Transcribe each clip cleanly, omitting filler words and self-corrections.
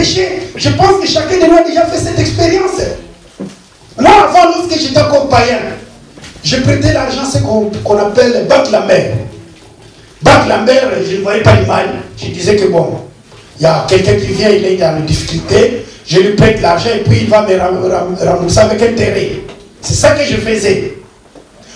péché. Je pense que chacun de nous a déjà fait cette expérience. Moi, avant, lorsque j'étais encore païen, je prêtais l'argent, ce qu'on appelle battre la mer. Battre la mer, je ne voyais pas l'image. Je disais que bon, il y a quelqu'un qui vient, il est dans une difficulté, je lui prête l'argent et puis il va me rembourser avec intérêt. C'est ça que je faisais.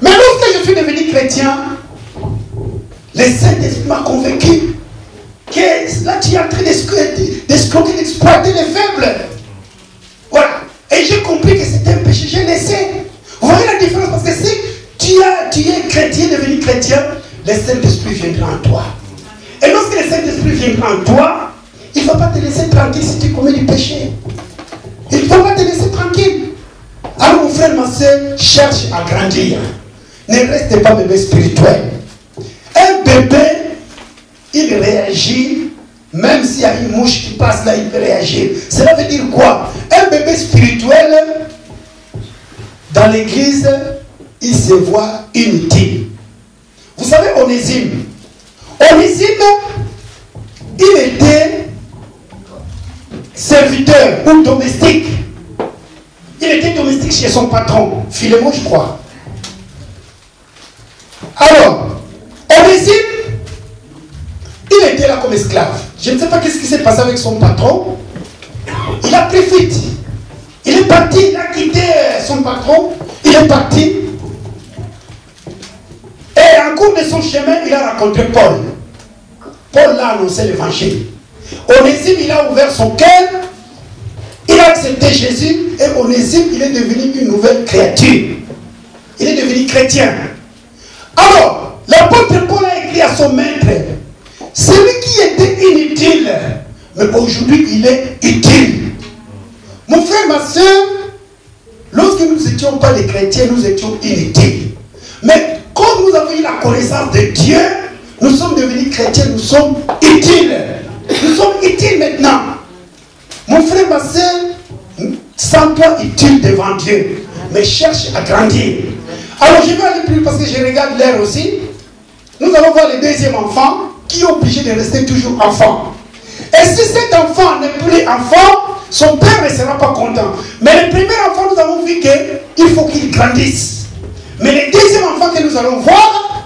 Mais lorsque je suis devenu chrétien, le Saint-Esprit m'a convaincu que là tu es en train d'escroquer, d'exploiter les faibles. Voilà. Et j'ai compris que c'était un péché, j'ai laissé. Vous voyez la différence? Parce que si tu es chrétien, devenu chrétien, le Saint-Esprit viendra en toi. Et lorsque le Saint-Esprit viendra en toi, il ne va pas te laisser tranquille si tu commets du péché. Il ne va pas te laisser tranquille. Alors mon frère, ma soeur, cherche à grandir. Ne restez pas bébé spirituel. Un bébé, il réagit, même s'il y a une mouche qui passe là, il peut réagir. Cela veut dire quoi? Un bébé spirituel, dans l'église, il se voit inutile. Vous savez, Onésime, il était serviteur ou domestique. Il était domestique chez son patron, Philémon, je crois. Alors, Onésime, il était là comme esclave. Je ne sais pas qu'est-ce qui s'est passé avec son patron. Il a pris fuite. Il est parti, il a quitté son patron. Il est parti. Et en cours de son chemin, il a rencontré Paul. Paul l'a annoncé l'évangile. Onésime, il a ouvert son cœur. Il a accepté Jésus. Et Onésime, il est devenu une nouvelle créature. Il est devenu chrétien. Alors, l'apôtre Paul a écrit à son maître, celui qui était inutile, mais aujourd'hui il est utile. Mon frère, ma soeur, lorsque nous n'étions pas des chrétiens, nous étions inutiles. Mais comme nous avons eu la connaissance de Dieu, nous sommes devenus chrétiens, nous sommes utiles. Nous sommes utiles maintenant. Mon frère, ma soeur, sens-toi utile devant Dieu, mais cherche à grandir. Alors je vais aller plus parce que je regarde l'air aussi. Nous allons voir le deuxième enfant qui est obligé de rester toujours enfant. Et si cet enfant n'est plus enfant, son père ne sera pas content. Mais le premier enfant, nous avons vu qu'il faut qu'il grandisse. Mais le deuxième enfant que nous allons voir,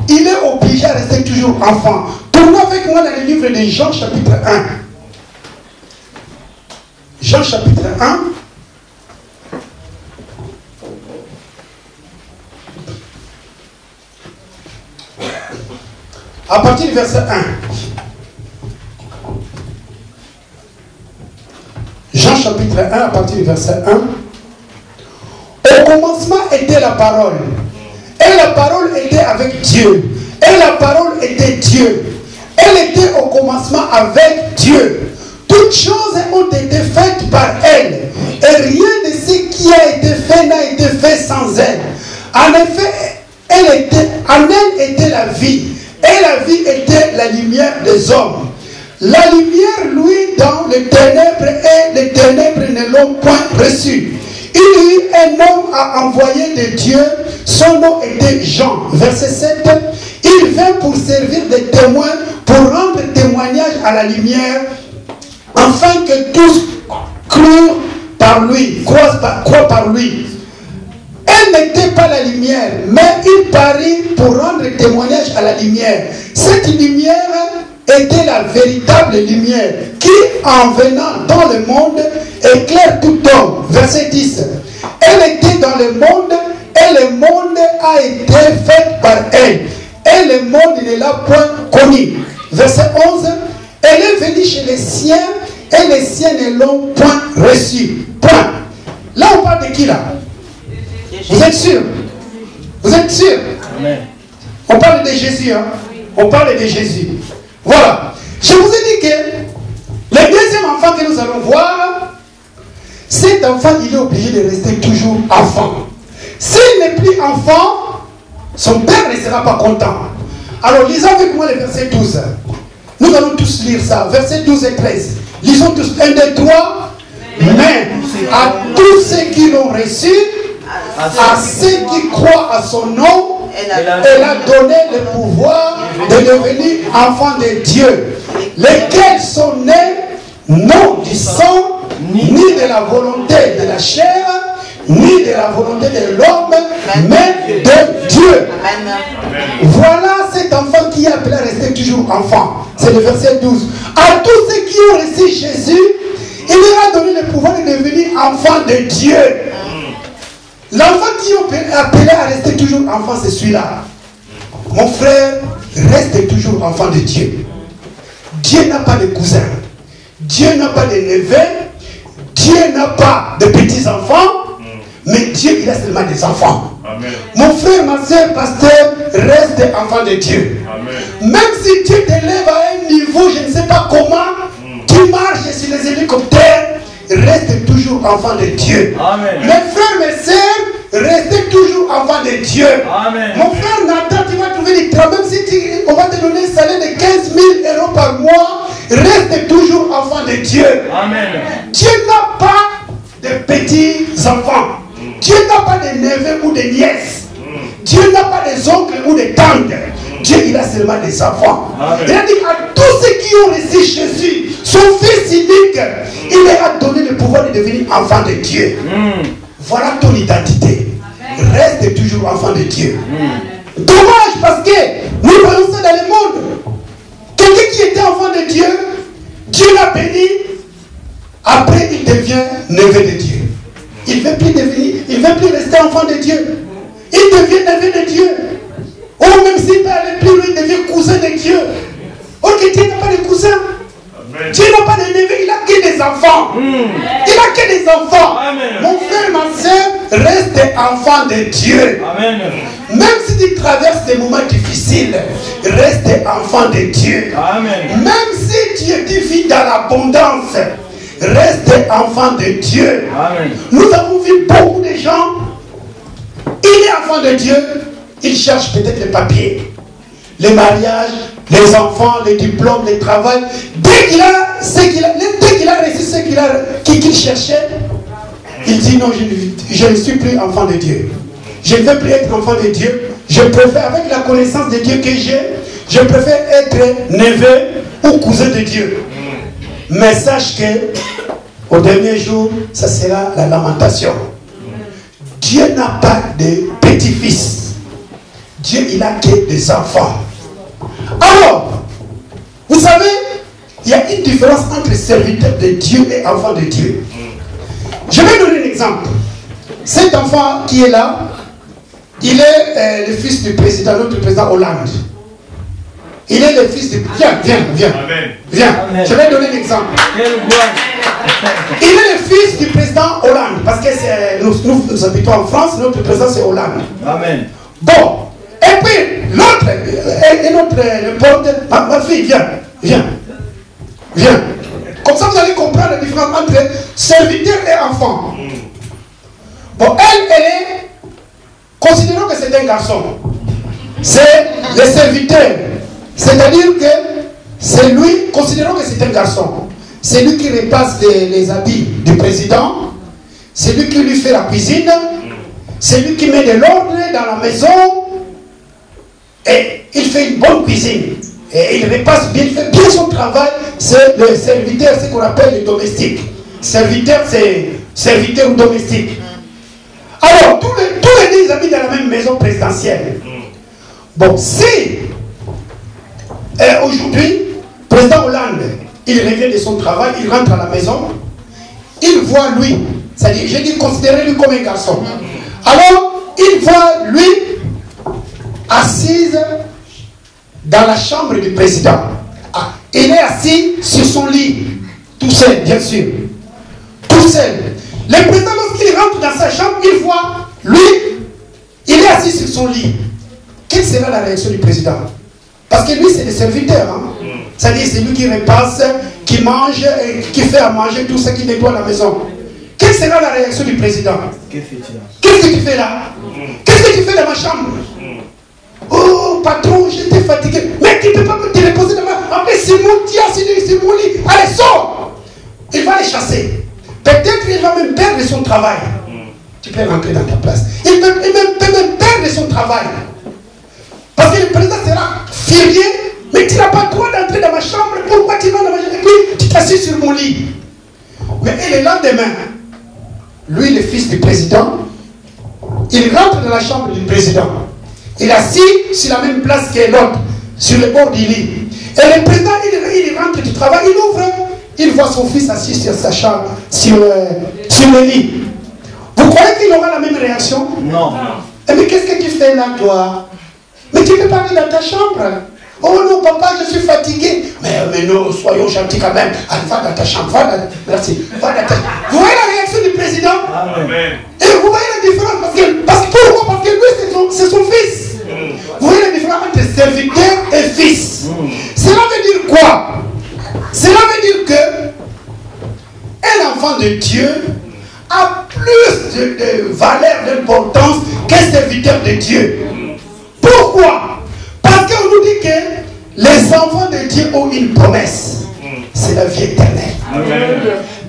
il est obligé à rester toujours enfant. Tournons avec moi dans le livre de Jean chapitre 1. Jean chapitre 1. À partir du verset 1. Jean chapitre 1, à partir du verset 1. Au commencement était la parole. Et la parole était avec Dieu. Et la parole était Dieu. Elle était au commencement avec Dieu. Toutes choses ont été faites par elle. Et rien de ce qui a été fait n'a été fait sans elle. En effet, en elle était la vie. Et la vie était la lumière des hommes. La lumière, lui, dans les ténèbres, et les ténèbres ne l'ont point reçu. Il y eut un homme à envoyer de Dieu, son nom était Jean. Verset 7. Il vint pour servir de témoin, pour rendre témoignage à la lumière, afin que tous crurent par lui, croient par lui. Elle n'était pas la lumière, mais il parut pour rendre témoignage à la lumière. Cette lumière était la véritable lumière qui, en venant dans le monde, éclaire tout homme. Verset 10. Elle était dans le monde et le monde a été fait par elle. Et le monde ne l'a point connu. Verset 11. Elle est venue chez les siens et les siens ne l'ont point reçue. Point. Là, on parle de qui là? Vous êtes sûr? Vous êtes sûr? Amen. On parle de Jésus, hein? On parle de Jésus. Voilà. Je vous ai dit que le deuxième enfant que nous allons voir, cet enfant, il est obligé de rester toujours enfant. S'il n'est plus enfant, son père ne sera pas content. Alors, lisons avec moi le verset 12. Nous allons tous lire ça. Verset 12 et 13. Lisons tous. 1, 2, 3. Mais à tous ceux qui l'ont reçu, à ceux qui croient à son nom, elle a donné le pouvoir de devenir enfants de Dieu, lesquels sont nés non du sang, ni de la volonté de la chair, ni de la volonté de l'homme, mais de Dieu. Voilà cet enfant qui est appelé à rester toujours enfant. C'est le verset 12. À tous ceux qui ont reçu Jésus, il leur a donné le pouvoir de devenir enfant de Dieu. L'enfant qui est appelé à rester toujours enfant, c'est celui-là. Mon frère, reste toujours enfant de Dieu. Dieu n'a pas de cousins. Dieu n'a pas de neveux. Dieu n'a pas de petits-enfants. Mais Dieu, il a seulement des enfants. Amen. Mon frère, ma soeur, pasteur, reste enfant de Dieu. Amen. Même si Dieu t'élève à un niveau, je ne sais pas comment, tu marches sur les hélicoptères, reste toujours enfant de Dieu. Amen. Mes frères, mes sœurs, restez toujours enfant de Dieu. Amen. Mon frère Nathan, tu vas trouver du travail, même si on va te donner un salaire de 15 000 euros par mois, reste toujours enfant de Dieu. Amen. Dieu n'a pas de petits-enfants. Dieu n'a pas de neveux ou de nièces. Dieu n'a pas des oncles ou des tantes. Dieu, il a seulement des enfants. Amen. Il a dit à tous ceux qui ont reçu Jésus, son fils unique, il leur a donné le pouvoir de devenir enfant de Dieu. Voilà ton identité. Amen. Reste toujours enfant de Dieu. Dommage parce que nous voyons ça dans le monde. Quelqu'un qui était enfant de Dieu, Dieu l'a béni. Après, il devient neveu de Dieu. Il ne veut plus devenir, il ne veut plus rester enfant de Dieu. Il devient neveu de Dieu. Ou même s'il peut aller plus loin, il devient cousin de Dieu. Or que Dieu n'a pas de cousin. Amen. Dieu n'a pas de neveu, il n'a que des enfants. Il n'a que des enfants. Amen. Mon frère, ma soeur, reste enfant de Dieu. Amen. Même si tu traverses des moments difficiles, reste enfant de Dieu. Amen. Même si tu vis dans l'abondance, reste enfant de Dieu. Amen. Nous avons vu beaucoup de gens, il est enfant de Dieu, il cherche peut-être les papiers, les mariages, les enfants, les diplômes, le travail. Dès qu'il a reçu ce qu'il cherchait, il dit non, je ne suis plus enfant de Dieu. Je ne veux plus être enfant de Dieu. Je préfère, avec la connaissance de Dieu que j'ai, je préfère être neveu ou cousin de Dieu. Mais sache que au dernier jour, ça sera la lamentation. Dieu n'a pas de petits-fils. Dieu, il a que des enfants. Alors, vous savez, il y a une différence entre serviteur de Dieu et enfant de Dieu. Je vais donner un exemple. Cet enfant qui est là, il est le fils du président, notre président Hollande. Il est le fils du... Viens. Viens. Amen. Je vais donner un exemple. Il est le fils du président Hollande. Parce que nous habitons en France, notre président c'est Hollande. Amen. Bon. Et puis, l'autre, le porte, ma fille, viens. Comme ça, vous allez comprendre la différence entre serviteur et enfant. Bon, elle est, considérons que c'est un garçon. C'est le serviteur. C'est-à-dire que c'est lui, considérons que c'est un garçon. C'est lui qui repasse les habits du président. C'est lui qui lui fait la cuisine. C'est lui qui met de l'ordre dans la maison. Et il fait une bonne cuisine. Et il repasse bien, il fait bien son travail. C'est le serviteur, ce qu'on appelle le domestique. Serviteur, c'est serviteur ou domestique. Alors, tous les deux, ils habitent dans la même maison présidentielle. Bon, si aujourd'hui, président Hollande, il revient de son travail, il rentre à la maison, il voit lui, c'est-à-dire, j'ai dit considérer lui comme un garçon. Alors, il voit lui assise dans la chambre du président. Ah, il est assis sur son lit, tout seul, bien sûr. Tout seul. Le président, lorsqu'il rentre dans sa chambre, il voit lui, il est assis sur son lit. Quelle sera la réaction du président? Parce que lui, c'est le serviteur. Hein? C'est-à-dire, c'est lui qui repasse, qui mange, et qui fait à manger tout ce qui nettoie la maison. Quelle sera la réaction du président? Qu'est-ce que tu fais là? Qu'est-ce que tu fais dans ma chambre? Oh, patron, j'étais fatigué. Mais tu ne peux pas te reposer dans ma... En plus, c'est mon dia, c'est mon lit. Allez, sors! Il va les chasser. Peut-être qu'il va même perdre son travail. Tu peux rentrer dans ta place. Il peut même perdre son travail. Parce que le président sera furieux, Mais tu n'as pas le droit d'entrer dans ma chambre. Pourquoi tu vas dans ma chambre? Et puis tu t'assis sur mon lit. Mais le lendemain, lui, le fils du président, il rentre dans la chambre du président. Il est assis sur la même place que l'autre, sur le bord du lit. Et le président, il rentre du travail, il ouvre, il voit son fils assis sur sa chambre, sur le lit. Vous croyez qu'il aura la même réaction? Non. Mais qu'est-ce que tu fais là, toi? Mais tu peux parler dans ta chambre. Oh non, papa, je suis fatigué. Mais non, soyons gentils quand même. Allez, va dans ta chambre, merci. Va dans ta... Vous voyez la réaction du président? Amen. Et vous voyez la différence? Parce que lui, c'est son fils. Vous voyez la différence entre serviteur et fils. Cela veut dire quoi? Cela veut dire que un enfant de Dieu a plus de valeur, d'importance qu'un serviteur de Dieu. Pourquoi? Parce qu'on nous dit que les enfants de Dieu ont une promesse. C'est la vie éternelle. Amen.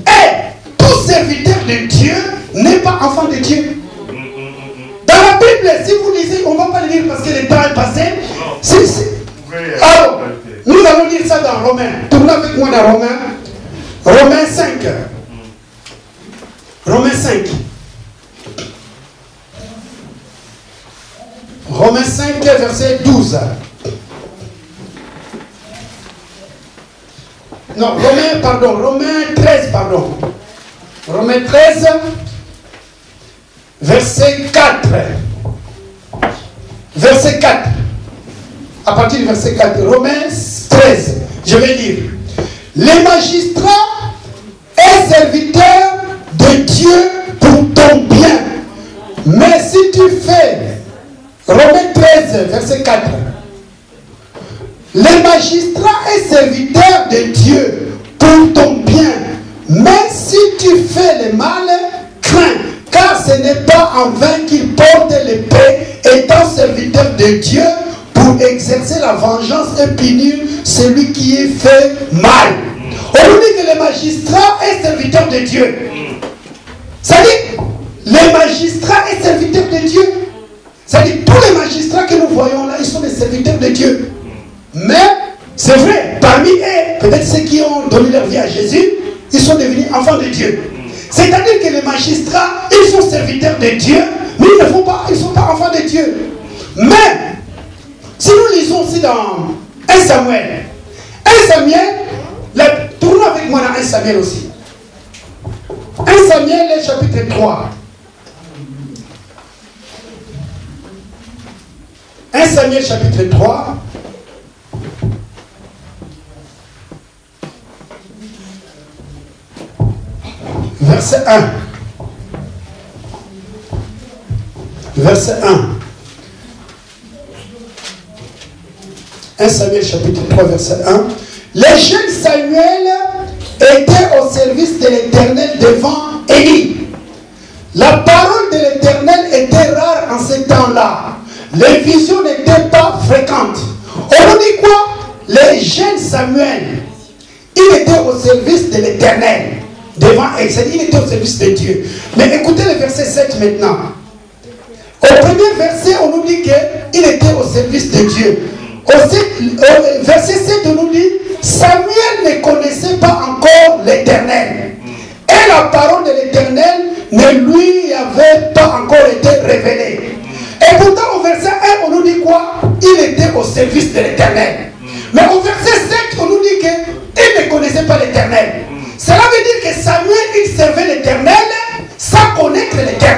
Et tout serviteur de Dieu n'est pas enfant de Dieu. Dans la Bible, si vous lisez, on ne va pas le lire parce que le temps est passé. Alors, nous allons lire ça dans Romains. Tournez avec moi dans Romains. Romains 5. Romains 5. Romains 5, verset 12. Non, Romains 13, pardon. Romains 13, verset 4. Verset 4. À partir du verset 4. Romains 13. Je vais lire. Les magistrats et serviteurs de Dieu pour ton bien. Mais si tu fais... Romains 13, verset 4. Les magistrats et serviteurs de Dieu pour ton bien. Mais si tu fais le mal, crains, car ce n'est pas en vain qu'il porte l'épée, étant serviteur de Dieu, pour exercer la vengeance et punir celui qui est fait mal. On nous dit que les magistrats et serviteurs de Dieu. Ça dit, les magistrats et serviteurs de Dieu. C'est-à-dire, tous les magistrats que nous voyons là, ils sont des serviteurs de Dieu. Mais, c'est vrai, parmi eux, peut-être ceux qui ont donné leur vie à Jésus, ils sont devenus enfants de Dieu. C'est-à-dire que les magistrats, ils sont serviteurs de Dieu, mais ils ne sont pas enfants de Dieu. Mais, si nous lisons aussi dans 1 Samuel, 1 Samuel, tournons avec moi dans 1 Samuel aussi. 1 Samuel, chapitre 3. 1 Samuel chapitre 3. Verset 1. Verset 1. 1 Samuel chapitre 3 verset 1. Les jeunes Samuel étaient au service de l'Éternel devant Élie. La parole de l'Éternel était rare en ce temps-là. Les visions n'étaient pas fréquentes. On nous dit quoi? Les jeunes Samuel, il était au service de l'Éternel. Devant Élie, il était au service de Dieu. Mais écoutez le verset 7 maintenant. Au premier verset, on nous dit qu'il était au service de Dieu. Au verset 7, on nous dit Samuel ne connaissait pas encore l'Éternel. Et la parole de l'Éternel ne lui avait pas encore été révélée. Et pourtant, au verset 1, on nous dit quoi? Il était au service de l'Éternel. Mais au verset 7, on nous dit qu'il ne connaissait pas l'Éternel. Cela veut dire que Samuel, il servait l'Éternel sans connaître l'Éternel.